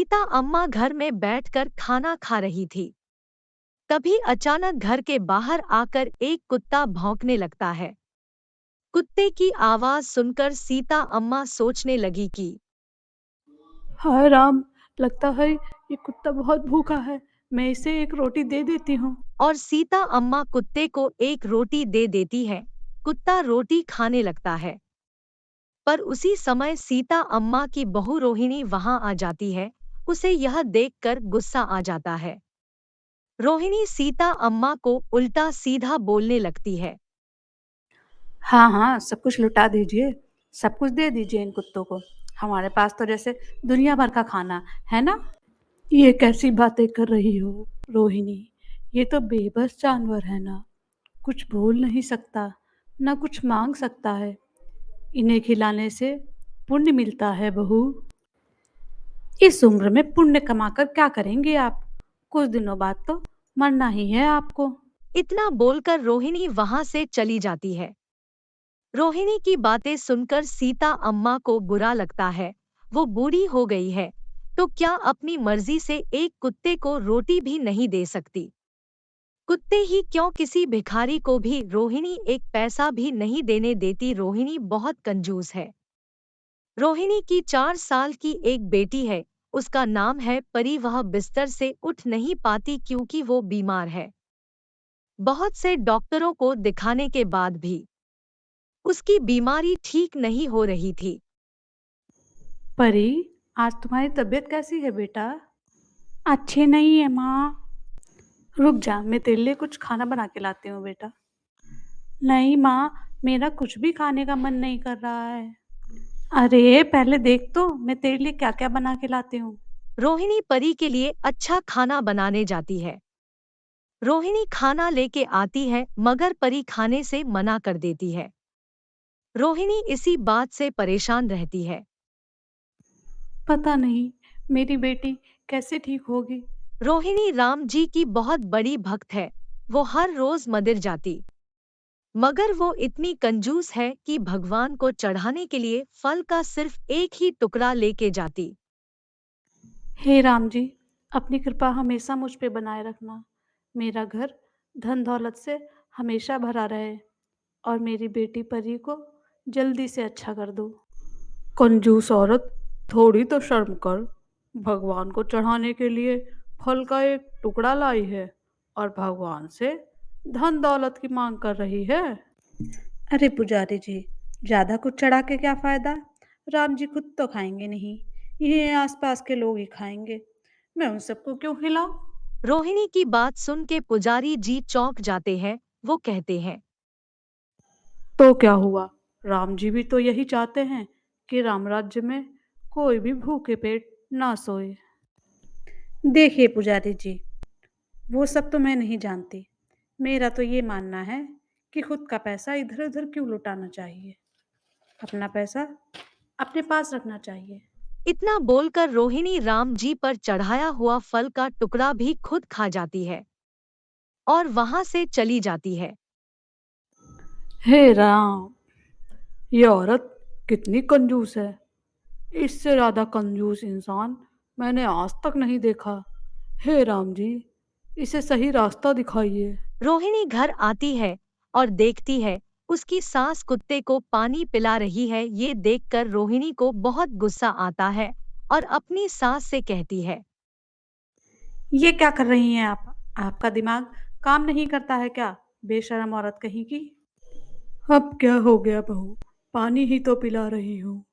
सीता अम्मा घर में बैठकर खाना खा रही थी। तभी अचानक घर के बाहर आकर एक कुत्ता भौंकने लगता है। कुत्ते की आवाज सुनकर सीता अम्मा सोचने लगी कि हाय राम, लगता है ये कुत्ता बहुत भूखा है। मैं इसे एक रोटी दे देती हूँ। और सीता अम्मा कुत्ते को एक रोटी दे देती है। कुत्ता रोटी खाने लगता है। पर उसी समय सीता अम्मा की बहू रोहिणी वहां आ जाती है। उसे यह देखकर गुस्सा आ जाता है। रोहिणी सीता अम्मा को उल्टा सीधा बोलने लगती है। हाँ हाँ, सब कुछ लुटा दीजिए। सब कुछ दे दीजिए इन कुत्तों को। हमारे पास तो जैसे दुनिया भर का खाना है ना। ये कैसी बातें कर रही हो रोहिणी? ये तो बेबस जानवर है ना। कुछ बोल नहीं सकता, ना कुछ मांग सकता है। इन्हें खिलाने से पुण्य मिलता है बहू। इस उम्र में पुण्य कमाकर क्या करेंगे आप? कुछ दिनों बाद तो मरना ही है आपको। इतना बोलकर रोहिणी वहां से चली जाती है। रोहिणी की बातें सुनकर सीता अम्मा को बुरा लगता है। वो बूढ़ी हो गई है, तो क्या अपनी मर्जी से एक कुत्ते को रोटी भी नहीं दे सकती? कुत्ते ही क्यों, किसी भिखारी को भी रोहिणी एक पैसा भी नहीं देने देती। रोहिणी बहुत कंजूस है। रोहिणी की 4 साल की एक बेटी है। उसका नाम है परी। वह बिस्तर से उठ नहीं पाती क्योंकि वो बीमार है। बहुत से डॉक्टरों को दिखाने के बाद भी उसकी बीमारी ठीक नहीं हो रही थी। परी, आज तुम्हारी तबीयत कैसी है बेटा? अच्छी नहीं है माँ। रुक जा, मैं तेरे लिए कुछ खाना बना के लाती हूँ बेटा। नहीं माँ, मेरा कुछ भी खाने का मन नहीं कर रहा है। अरे पहले देख तो मैं तेरे लिए क्या क्या बना के लाती हूँ। रोहिणी परी के लिए अच्छा खाना बनाने जाती है। रोहिणी खाना लेके आती है मगर परी खाने से मना कर देती है। रोहिणी इसी बात से परेशान रहती है। पता नहीं मेरी बेटी कैसे ठीक होगी। रोहिणी राम जी की बहुत बड़ी भक्त है। वो हर रोज मंदिर जाती, मगर वो इतनी कंजूस है कि भगवान को चढ़ाने के लिए फल का सिर्फ एक ही टुकड़ा लेके जाती। हे राम जी, अपनी कृपा हमेशा मुझ पे बनाए रखना। मेरा घर धन दौलत से हमेशा भरा रहे और मेरी बेटी परी को जल्दी से अच्छा कर दो। कंजूस औरत, थोड़ी तो शर्म कर। भगवान को चढ़ाने के लिए फल का एक टुकड़ा लाई है और भगवान से धन दौलत की मांग कर रही है। अरे पुजारी जी, ज्यादा कुछ चढ़ा के क्या फायदा? राम जी खुद तो खाएंगे नहीं, ये आसपास के लोग ही खाएंगे। मैं उन सबको क्यों खिलाऊं? रोहिणी की बात सुन के पुजारी जी चौंक जाते हैं। वो कहते हैं, तो क्या हुआ? राम जी भी तो यही चाहते हैं कि राम राज्य में कोई भी भूखे पेट ना सोए। देखिए पुजारी जी, वो सब तो मैं नहीं जानती। मेरा तो ये मानना है कि खुद का पैसा इधर उधर क्यों लुटाना चाहिए। अपना पैसा अपने पास रखना चाहिए। इतना बोलकर रोहिणी राम जी पर चढ़ाया हुआ फल का टुकड़ा भी खुद खा जाती है और वहां से चली जाती है। हे राम, ये औरत कितनी कंजूस है। इससे ज्यादा कंजूस इंसान मैंने आज तक नहीं देखा। हे राम जी, इसे सही रास्ता दिखाइए। रोहिणी घर आती है और देखती है उसकी सास कुत्ते को पानी पिला रही है। ये देखकर रोहिणी को बहुत गुस्सा आता है और अपनी सास से कहती है, ये क्या कर रही हैं आप? आपका दिमाग काम नहीं करता है क्या? बेशरम औरत कहीं की। अब क्या हो गया बहू? पानी ही तो पिला रही हूँ।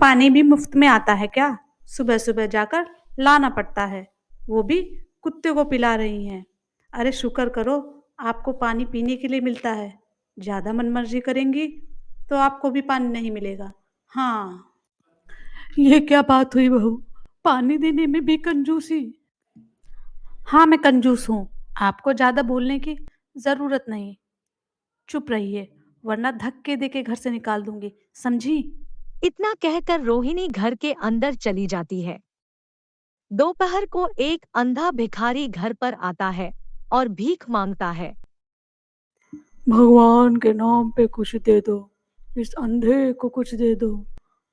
पानी भी मुफ्त में आता है क्या? सुबह सुबह जाकर लाना पड़ता है, वो भी कुत्ते को पिला रही हैं। अरे शुक्र करो, आपको पानी पीने के लिए मिलता है। ज्यादा मनमर्जी करेंगी तो आपको भी पानी नहीं मिलेगा। हाँ, ये क्या बात हुई बहू? पानी देने में भी कंजूसी? हाँ मैं कंजूस हूँ। आपको ज्यादा बोलने की जरूरत नहीं। चुप रहिए, वरना धक्के दे के घर से निकाल दूंगी, समझी? इतना कहकर रोहिणी घर के अंदर चली जाती है। दोपहर को एक अंधा भिखारी घर पर आता है और भीख मांगता है। भगवान के नाम पे कुछ दे दो, इस अंधे को कुछ दे दो।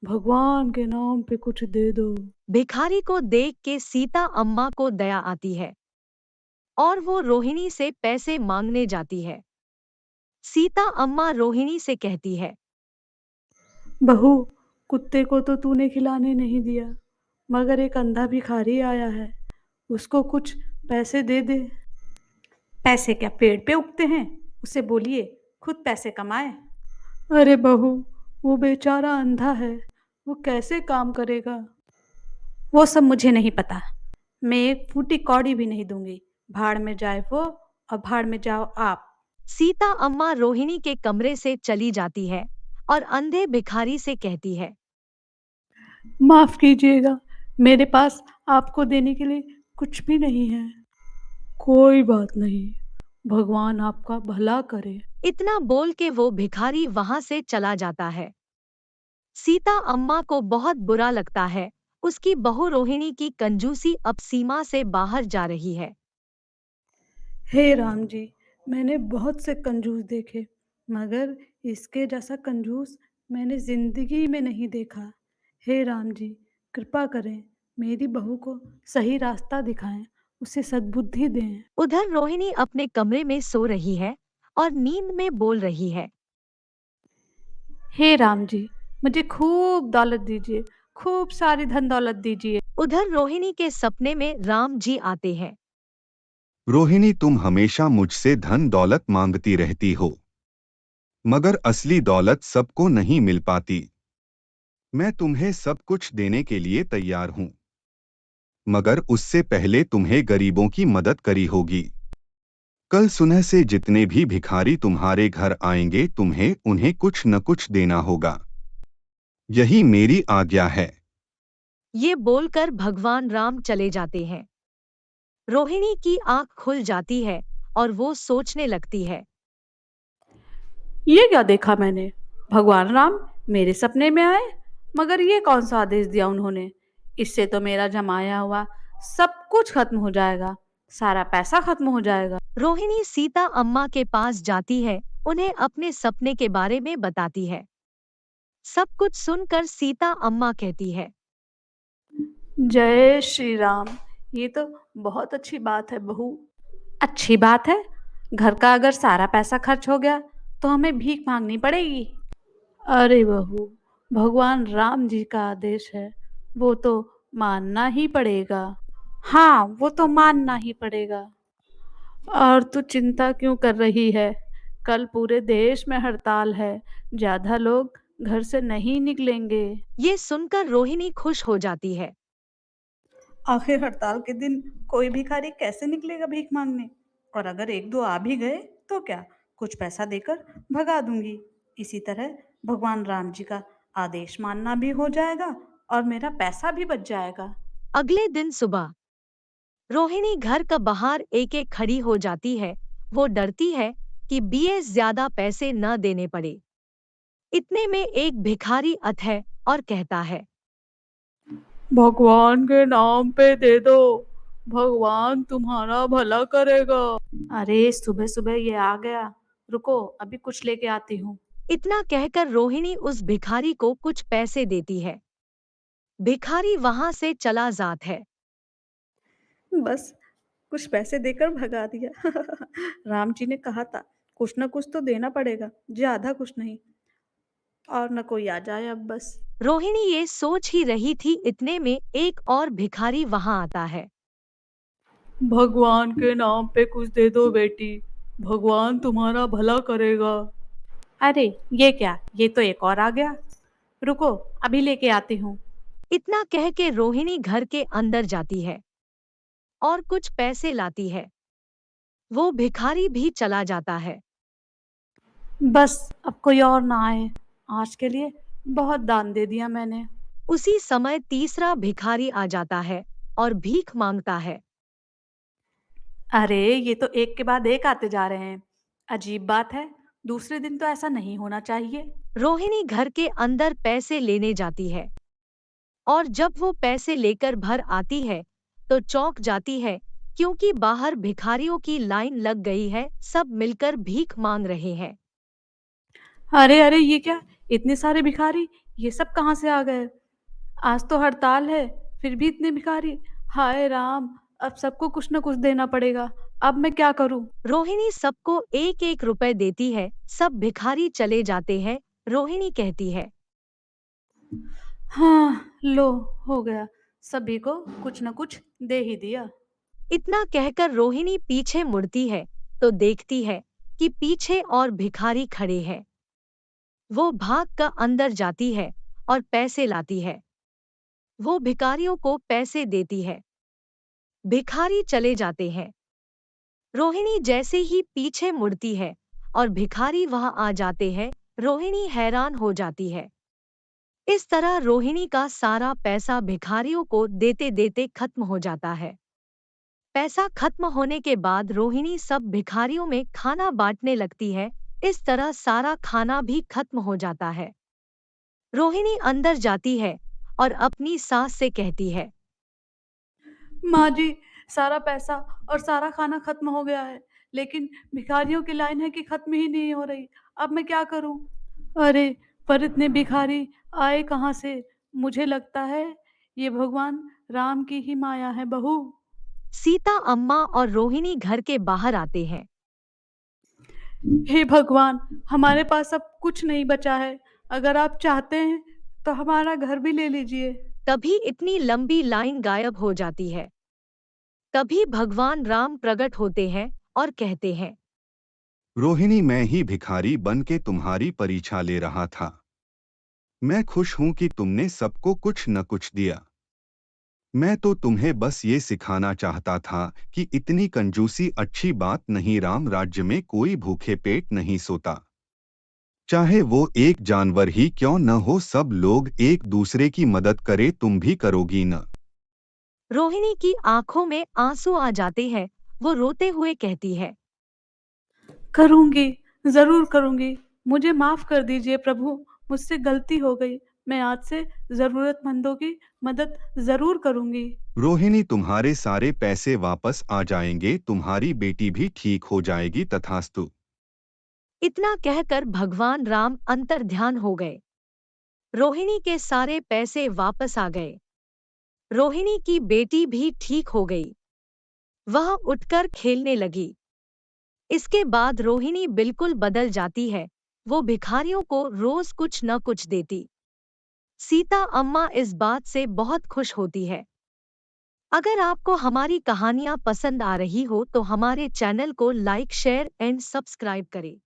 भगवान के नाम पे कुछ दे दो। भिखारी को देख के सीता अम्मा को दया आती है और वो रोहिणी से पैसे मांगने जाती है। सीता अम्मा रोहिणी से कहती है, बहू, कुत्ते को तो तूने खिलाने नहीं दिया, मगर एक अंधा भिखारी आया है, उसको कुछ पैसे दे दे। पैसे क्या पेड़ पे उगते हैं? उसे बोलिए खुद पैसे कमाए। अरे बहू, वो बेचारा अंधा है, वो कैसे काम करेगा? वो सब मुझे नहीं पता। मैं एक फूटी कौड़ी भी नहीं दूंगी। भाड़ में जाए वो और भाड़ में जाओ आप। सीता अम्मा रोहिणी के कमरे से चली जाती है और अंधे भिखारी से कहती है, माफ कीजिएगा, मेरे पास आपको देने के लिए कुछ भी नहीं है। कोई बात नहीं, भगवान आपका भला करे। इतना बोल के वो भिखारी वहां से चला जाता है। सीता अम्मा को बहुत बुरा लगता है, उसकी बहू रोहिणी की कंजूसी अब सीमा से बाहर जा रही है। हे राम जी, मैंने बहुत से कंजूस देखे, मगर इसके जैसा कंजूस मैंने जिंदगी में नहीं देखा। हे राम जी, कृपा करें, मेरी बहू को सही रास्ता दिखाएं, उसे सद्बुद्धि दें। उधर रोहिणी अपने कमरे में सो रही है और नींद में बोल रही है, हे राम जी, मुझे खूब दौलत दीजिए, खूब सारी धन दौलत दीजिए। उधर रोहिणी के सपने में राम जी आते हैं। रोहिणी, तुम हमेशा मुझसे धन दौलत मांगती रहती हो, मगर असली दौलत सबको नहीं मिल पाती। मैं तुम्हें सब कुछ देने के लिए तैयार हूं, मगर उससे पहले तुम्हें गरीबों की मदद करी होगी। कल सुबह से जितने भी भिखारी तुम्हारे घर आएंगे, तुम्हें उन्हें कुछ न कुछ देना होगा। यही मेरी आज्ञा है। ये बोलकर भगवान राम चले जाते हैं। रोहिणी की आंख खुल जाती है और वो सोचने लगती है, ये क्या देखा मैंने? भगवान राम मेरे सपने में आए, मगर ये कौन सा आदेश दिया उन्होंने? इससे तो मेरा जमाया हुआ सब कुछ खत्म हो जाएगा, सारा पैसा खत्म हो जाएगा। रोहिणी सीता अम्मा के पास जाती है, उन्हें अपने सपने के बारे में बताती है। सब कुछ सुनकर सीता अम्मा कहती है, जय श्री राम। ये तो बहुत अच्छी बात है बहू। अच्छी बात है? घर का अगर सारा पैसा खर्च हो गया तो हमें भीख मांगनी पड़ेगी। अरे बहू, भगवान राम जी का आदेश है, वो तो मानना ही पड़ेगा। हाँ, वो तो मानना ही पड़ेगा। और तू चिंता क्यों कर रही है? कल पूरे देश में हड़ताल है, ज्यादा लोग घर से नहीं निकलेंगे। ये सुनकर रोहिणी खुश हो जाती है। आखिर हड़ताल के दिन कोई भिखारी कैसे निकलेगा भीख मांगने? और अगर एक दो आ भी गए तो क्या, कुछ पैसा देकर भगा दूंगी। इसी तरह भगवान राम जी का आदेश मानना भी हो जाएगा और मेरा पैसा भी बच जाएगा। अगले दिन सुबह रोहिणी घर का बाहर एक एक खड़ी हो जाती है। वो डरती है कि बीएस ज्यादा पैसे न देने पड़े। इतने में एक भिखारी आता है और कहता है, भगवान के नाम पे दे दो, भगवान तुम्हारा भला करेगा। अरे सुबह सुबह ये आ गया, रुको अभी कुछ लेके आती हूँ। इतना कहकर रोहिणी उस भिखारी को कुछ पैसे देती है। भिखारी वहां से चला जाता है। बस कुछ पैसे देकर भगा दिया। राम जी ने कहा था कुछ ना कुछ तो देना पड़ेगा, ज्यादा कुछ नहीं। और न कोई आ जाए अब बस। रोहिणी ये सोच ही रही थी, इतने में एक और भिखारी वहां आता है। भगवान के नाम पे कुछ दे दो बेटी, भगवान तुम्हारा भला करेगा। अरे ये क्या, ये तो एक और आ गया, रुको अभी लेके आती हूँ। इतना कह के रोहिणी घर के अंदर जाती है और कुछ पैसे लाती है। वो भिखारी भी चला जाता है। बस अब कोई और ना आए, आज के लिए बहुत दान दे दिया मैंने। उसी समय तीसरा भिखारी आ जाता है और भीख मांगता है। अरे ये तो एक के बाद एक आते जा रहे हैं, अजीब बात है, दूसरे दिन तो ऐसा नहीं होना चाहिए। रोहिणी घर के अंदर पैसे लेने जाती है और जब वो पैसे लेकर भर आती है तो चौंक जाती है, क्योंकि बाहर भिखारियों की लाइन लग गई है, सब मिलकर भीख मांग रहे हैं। अरे अरे, ये क्या, इतने सारे भिखारी, ये सब कहाँ से आ गए? आज तो हड़ताल है, फिर भी इतने भिखारी। हाय राम, अब सबको कुछ न कुछ देना पड़ेगा। अब मैं क्या करूं? रोहिणी सबको एक एक रुपए देती है। सब भिखारी चले जाते हैं। रोहिणी कहती है, हाँ, लो, हो गया। सभी को कुछ न कुछ दे ही दिया। इतना कहकर रोहिणी पीछे मुड़ती है तो देखती है कि पीछे और भिखारी खड़े हैं। वो भाग कर अंदर जाती है और पैसे लाती है। वो भिखारियों को पैसे देती है। भिखारी चले जाते हैं। रोहिणी जैसे ही पीछे मुड़ती है और भिखारी वहां आ जाते हैं, रोहिणी हैरान हो जाती है। इस तरह रोहिणी का सारा पैसा भिखारियों को देते देते खत्म हो जाता है। पैसा खत्म होने के बाद रोहिणी सब भिखारियों में खाना बांटने लगती है। इस तरह सारा खाना भी खत्म हो जाता है। रोहिणी अंदर जाती है और अपनी सास से कहती है, माँ जी, सारा पैसा और सारा खाना खत्म हो गया है, लेकिन भिखारियों की लाइन है कि खत्म ही नहीं हो रही। अब मैं क्या करूं? अरे, पर इतने भिखारी आए कहाँ से? मुझे लगता है ये भगवान राम की ही माया है बहू। सीता अम्मा और रोहिणी घर के बाहर आते हैं। हे भगवान, हमारे पास अब कुछ नहीं बचा है। अगर आप चाहते हैं तो हमारा घर भी ले लीजिए। तभी इतनी लंबी लाइन गायब हो जाती है। तभी भगवान राम प्रकट होते हैं और कहते हैं, रोहिणी, मैं ही भिखारी बन के तुम्हारी परीक्षा ले रहा था। मैं खुश हूं कि तुमने सबको कुछ न कुछ दिया। मैं तो तुम्हें बस ये सिखाना चाहता था कि इतनी कंजूसी अच्छी बात नहीं। राम राज्य में कोई भूखे पेट नहीं सोता। चाहे वो एक जानवर ही क्यों न हो, सब लोग एक दूसरे की मदद करे। तुम भी करोगी न? रोहिणी की आंखों में आंसू आ जाते हैं। वो रोते हुए कहती है, करूँगी, ज़रूर करूँगी। मुझे माफ़ कर दीजिए प्रभु, मुझसे गलती हो गई। मैं आज से ज़रूरतमंदों की मदद ज़रूर करूँगी। रोहिणी, तुम्हारे सारे पैसे वापस आ जाएंगे। तुम्हारी बेटी भी ठीक हो जाएगी। तथास्तु। इतना कहकर भगवान राम अंतर्ध्यान हो गए। रोहिणी के सारे पैसे वापस आ गए। रोहिणी की बेटी भी ठीक हो गई। वह उठकर खेलने लगी। इसके बाद रोहिणी बिल्कुल बदल जाती है। वो भिखारियों को रोज कुछ न कुछ देती। सीता अम्मा इस बात से बहुत खुश होती है। अगर आपको हमारी कहानियाँ पसंद आ रही हो तो हमारे चैनल को लाइक, शेयर एंड सब्सक्राइब करें।